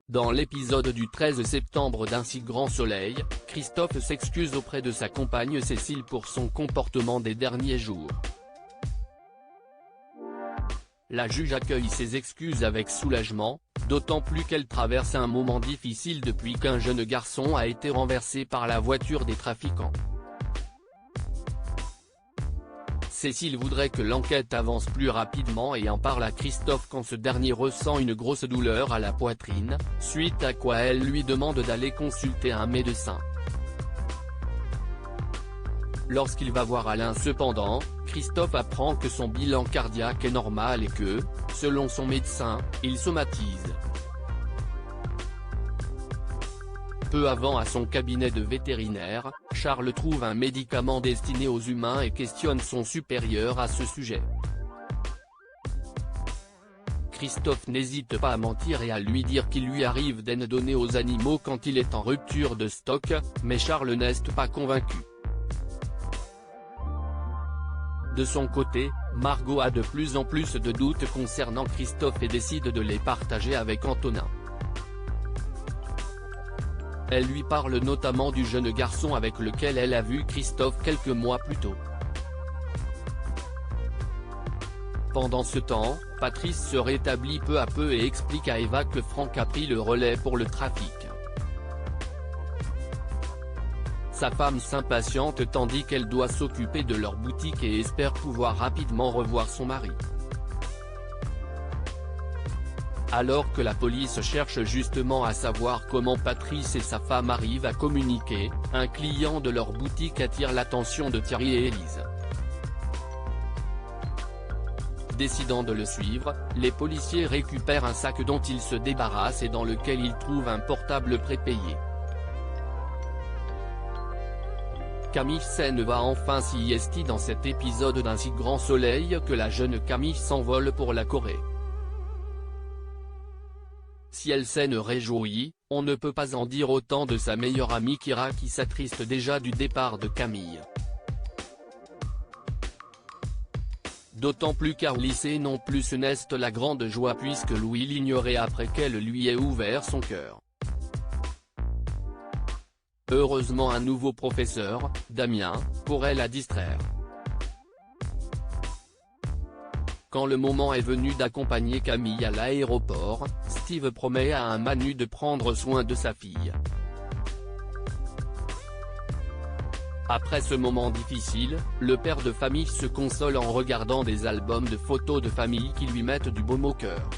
Dans l'épisode du 13 septembre d'Un si grand soleil, Christophe s'excuse auprès de sa compagne Cécile pour son comportement des derniers jours. La juge accueille ses excuses avec soulagement, d'autant plus qu'elle traverse un moment difficile depuis qu'un jeune garçon a été renversé par la voiture des trafiquants. Cécile voudrait que l'enquête avance plus rapidement et en parle à Christophe quand ce dernier ressent une grosse douleur à la poitrine, suite à quoi elle lui demande d'aller consulter un médecin. Lorsqu'il va voir Alain cependant, Christophe apprend que son bilan cardiaque est normal et que, selon son médecin, il somatise. Peu avant à son cabinet de vétérinaire, Charles trouve un médicament destiné aux humains et questionne son supérieur à ce sujet. Christophe n'hésite pas à mentir et à lui dire qu'il lui arrive d'en donner aux animaux quand il est en rupture de stock, mais Charles n'est pas convaincu. De son côté, Margot a de plus en plus de doutes concernant Christophe et décide de les partager avec Antonin. Elle lui parle notamment du jeune garçon avec lequel elle a vu Christophe quelques mois plus tôt. Pendant ce temps, Patrice se rétablit peu à peu et explique à Eva que Franck a pris le relais pour le trafic. Sa femme s'impatiente tandis qu'elle doit s'occuper de leur boutique et espère pouvoir rapidement revoir son mari. Alors que la police cherche justement à savoir comment Patrice et sa femme arrivent à communiquer, un client de leur boutique attire l'attention de Thierry et Élise. Décidant de le suivre, les policiers récupèrent un sac dont ils se débarrassent et dans lequel ils trouvent un portable prépayé. Camille Sen va enfin s'y esti dans cet épisode d'Un si grand soleil que la jeune Camille s'envole pour la Corée. Si elle s'en réjouit, on ne peut pas en dire autant de sa meilleure amie Kira qui s'attriste déjà du départ de Camille. D'autant plus qu'au lycée non plus n'est la grande joie puisque Louis l'ignorait après qu'elle lui ait ouvert son cœur. Heureusement un nouveau professeur, Damien, pourrait la distraire. Quand le moment est venu d'accompagner Camille à l'aéroport, Steve promet à un Manu de prendre soin de sa fille. Après ce moment difficile, le père de famille se console en regardant des albums de photos de famille qui lui mettent du baume au cœur.